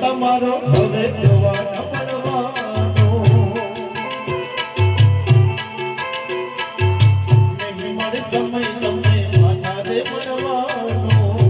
તમારો હવે જોવા ન પડવાનો નહીં મળે સમય તમને પાછા રે મળવાનો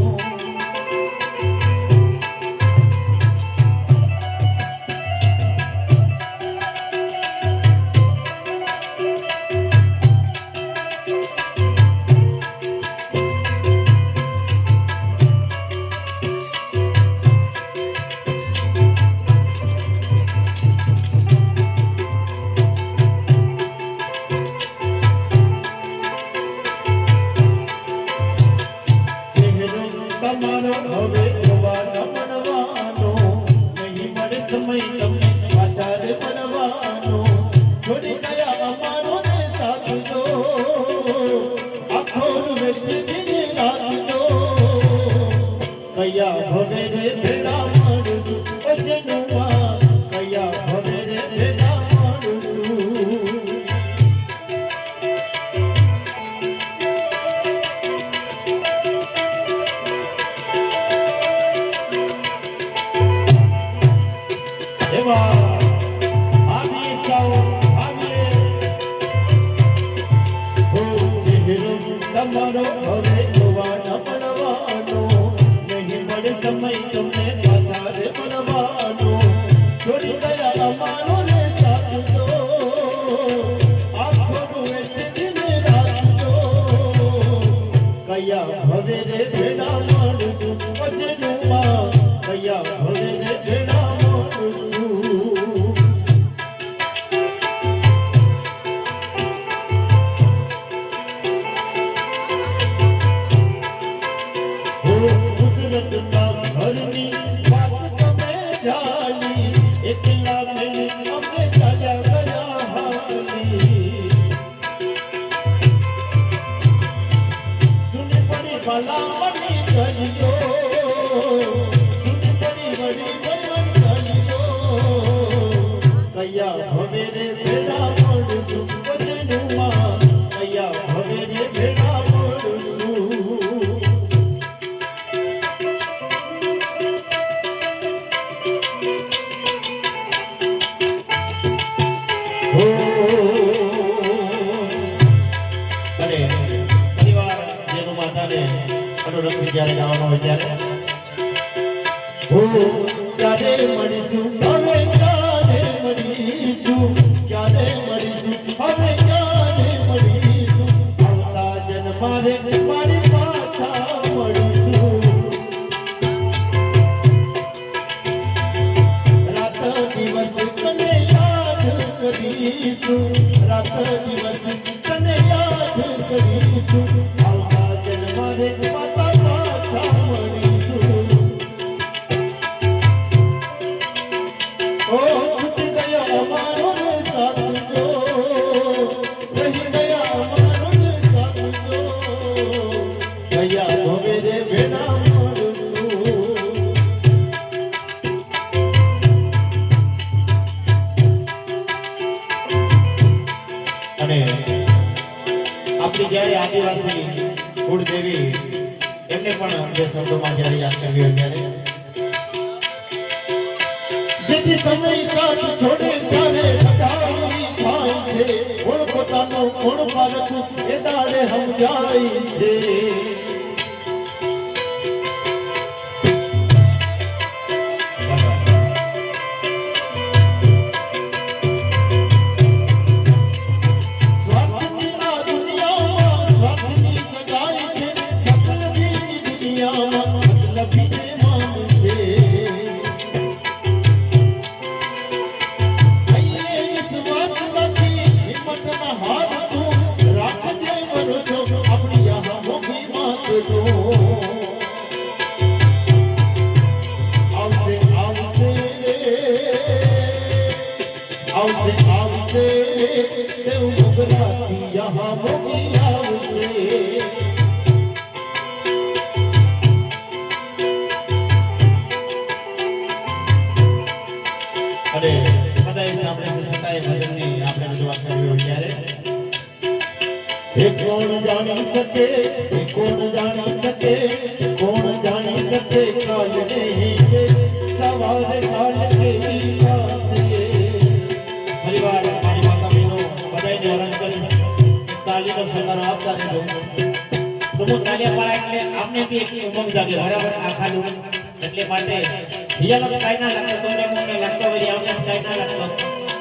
તમારો હવે જોવા ન મળવાનો નહીં મળે સમય તમને પાછા રે મળવાનો છોડી ગયા અમારો ને સાથ દો આખો વેચીને રાખજો કયા હવે રે ભેડા મળશું અજનુમાં કયા હવે રે ભેડા તમારો હવે જોવા ન પડવાનો નહીં મળે સમય તમને પાછા રે મળવાનો છોડી ગયા અમારો ને સાથ દો આખો વેચીને રાખજો કયા હવે રે ભેડા મળશું અજનુમાં કયા હવે રે ભેડા મળશું ઘરની વાત તમે જાણી એકલા મેં અમે ચાલ્યા ગયા હાલી સુની પડી ભલા મની કરજો સુની પડી વળી ભલન કરજો કયા હવે રે ભેડા મળશું વજનુમાં કયા હવે રે ભેડા જ્યારે ગાવાનો હોય ત્યારે મળીશું હવે ક્યારે મળીશું ક્યારે મળીશું હવે ક્યારે મળીશું આવતા જન્મારે મારી પાછા મળીશું રાત દિવસ તને યાદ કરીશું રાત દિવસ તને યાદ કરીશું આવતા જન્મારે આપણી જ્યારે આદિવાસી કુળદેવી એમને પણ બે શબ્દોમાં જ્યારે યાદ કરવી હોય ત્યારે જેથી સમય સાથ છોડે ત્યારે બધાની થાય છે કોણ પોતાનો કોણ પારખું એ દાડે સમજાય છે આપણી યહાં મોખી માં આવશે આવશે દેવ મોગરાથી યહાં મોગી આવશે અરે બધાય સાંભળે છે છતાંય ભજનની આપણે રજૂઆત કરવી હોય ત્યારે કોણ જાણી શકે કોણ જાણી શકે કોણ જાણી શકે કાલ ને સવારે કાલ કેવી થશે પરિવાર મારી માતા બહેનો બધાયને આનંદ કરીશ તાલીનો સહકાર આપતા રહેજો તો હું તાલિયા પાડા એટલે આપને બી એક ઉમંગ જાગે બરાબર આખા લોકો એટલે માટે હિયાલો કાઈ ના લાગતો તમને મને લાગતો વળી આવને કાઈ ના લાગતો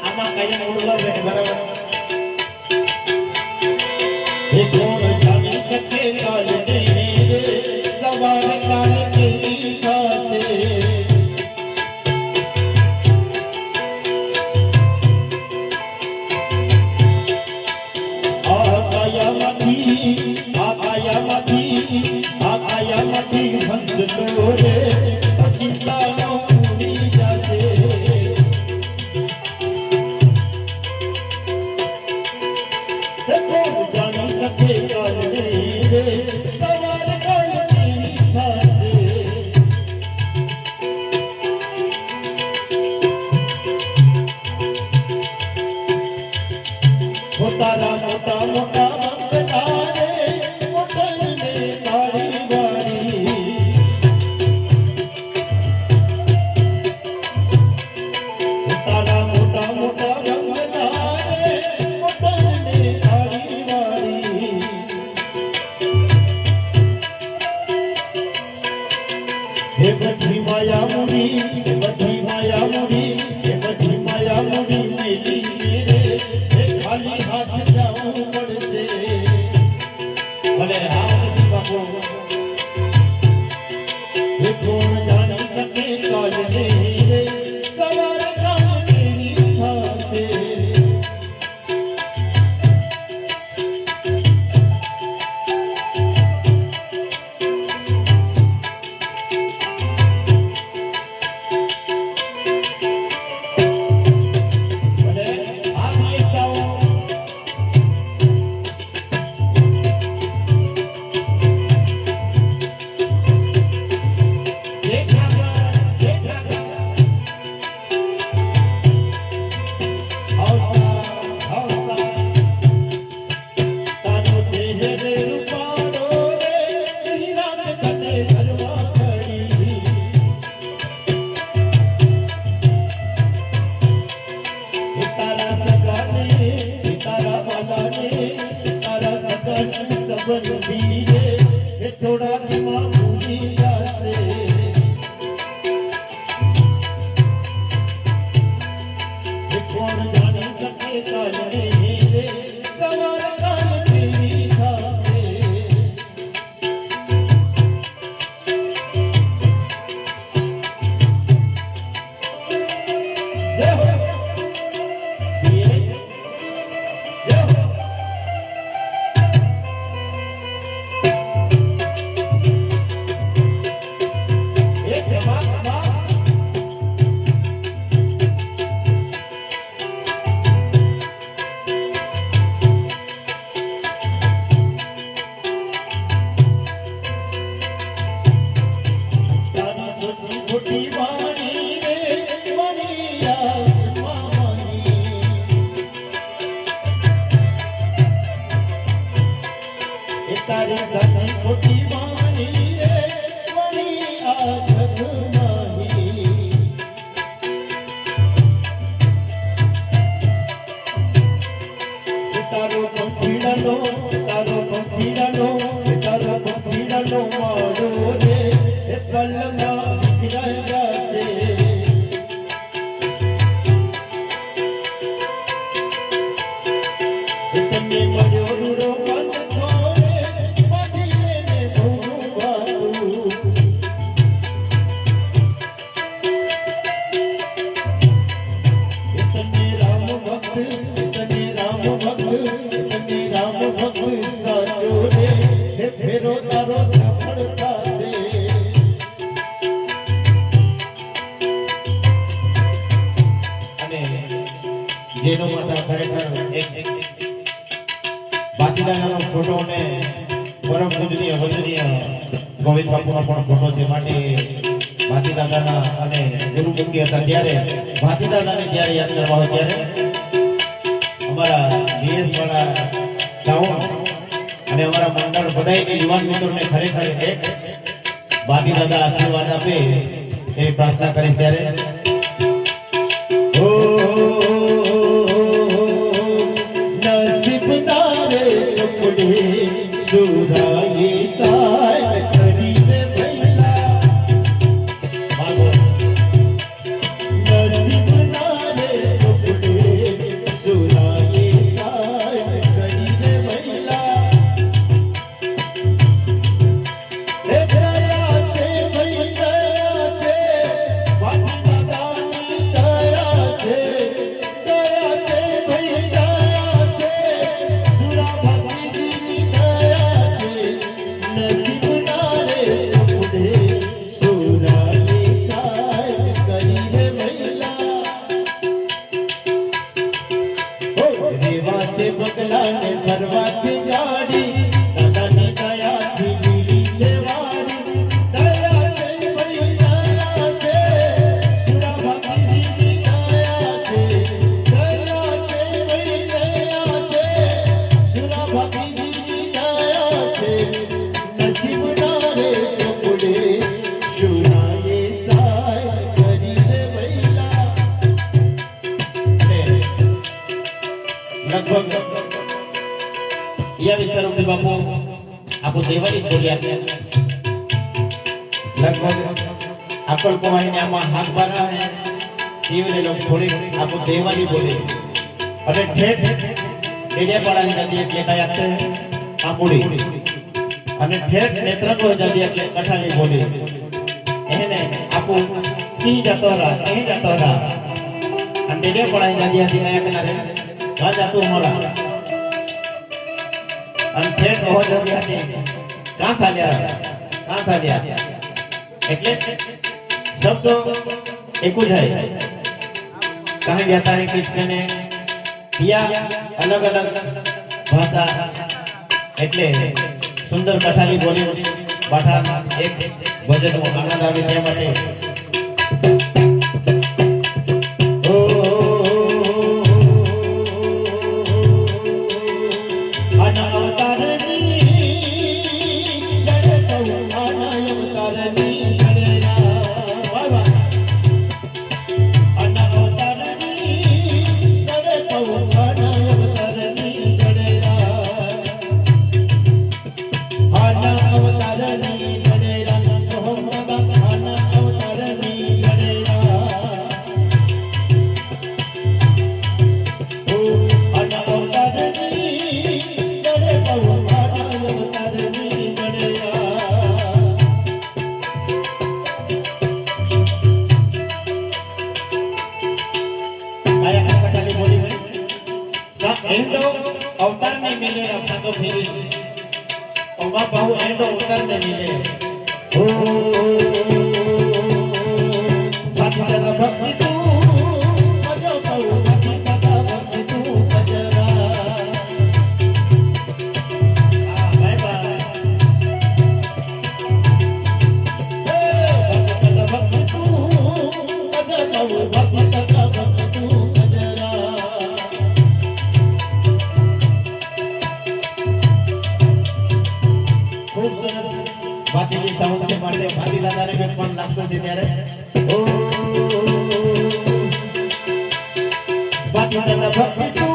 આમાં કાઈ મોડું બેઠે બરાબર કોણ જાણી શકે કાલ ને સવારે કાલ કેવી થશે આકાયામાંથી હંસ ડોરે ચિંતાનો ઉડી જશે કોણ જાણી શકે કાલ ને સવારે કાલ કેવી થશે તારા મોટા મોટા મંગલારે મોટરને તાળી વાળી તારા મોટા મોટા મંગલારે મોટરને તાળી વાળી હે બધી માયા મુની હે બધી માયા મુની હે બધી માયા મુની મેલી ખાલી હાથ જાવું પડશે ભલે હાથ બાપુ કોણ જાણી શકે કાલ ને સવારે કાલ કેવી થશે થોડા દિમા ભૂલી જશે કોણ જાણી શકે કાલ ને સવારે કાલ કેવી થશે જય હો જય હો તારી સાચી ખોટી માની રે વળી આ જગમાહી તારો પંખીડાનો મારો રે એ પલમાં ફિરાઈ જશે તમને મળ્યો રૂડો ફેરો તારો સફળ થશે અને જેનો માતા ખરેખર એક બાતીદાદાનો ફોટો અને પરમ પૂજનીય વંદનીય ગોવિંદ બાપુનો પણ ફોટો છે. માટે બાતીદાદાના અને ગુરુમુખી હતા ત્યારે બાતીદાદાને જ્યારે યાદ કરવા હોય ત્યારે અમારા બીએસ વાળા સાઉન્ડ અને અમારા મંડળ બધાય યુવાન મિત્રોને ખરેખર એક બાતીદાદા આશીર્વાદ આપે એવી પ્રાર્થના કરીશ. ત્યારે સુધાયે સાય કરીને ભૈલા નસીબ નારે ટુકડે સુધાયે સાય કરીને ભૈલા એ દયા છે ભઈ દયા છે બાતીદાદાની દયા છે ભઈ દયા છે સુરા ભગતી નસીબ નારે ટુકડે સુરાયે સાય કરીને ભૈલા રેવા છે બગલા ને ફરવા છે ગાડી દાદાની દયાથી લીલી છે વાડી દયા છે ભઈ દયા છે સુરા ભગતીની દયા છે દયા છે ભઈ દયા છે સુરા ભગતીની દયા છે નસીબ નારે ટુકડે સુરાયે સાય કરીને ભૈલા લગભગ યા વિસ્તારોમાં બાપુ આપો દેવાળી બોલ્યા છે. લગભગ અકલ કમાઈને આમાં હાથ બારા હે એવી લોકો થોડી આપો દેવાળી બોલે અને ઠેઠ ડેડિયાપાડાની નદી એટલે કઈ આપતે આંબુડી અને ઠેઠ નેત્રકો જતી એટલે કઠાલી બોલી એને આપો કી જતો રા અને ડેડિયાપાડાની નદી હતી નયા કિનારે ગા જાતું મોરા અને ઠેઠ બહુ જતી હતી કાં સાલ્યા એટલે શબ્દ એક જ है कहा जाता है कि मैंने किया अलग अलग भाषा એટલે સુંદર કઠાલી બોલી બાઠા એક ભજનનો આનંદ આવે તે માટે एंडो अवतार में मिले रफासो फेरी ओमा बहु एंडो अवतार में मिले ओ भक्ति दादा भक्ति तू अजो बहु भक्ति दादा भक्ति तू बजरा बाय बाय भक्ति दादा भक्ति तू अजो बहु भक्ति दादा भक्ति तू बाकी साउंड से मारे भाती दादा ने भी फोन लागतो છે ત્યારે ઓ બાકી દાદા ભક્તિ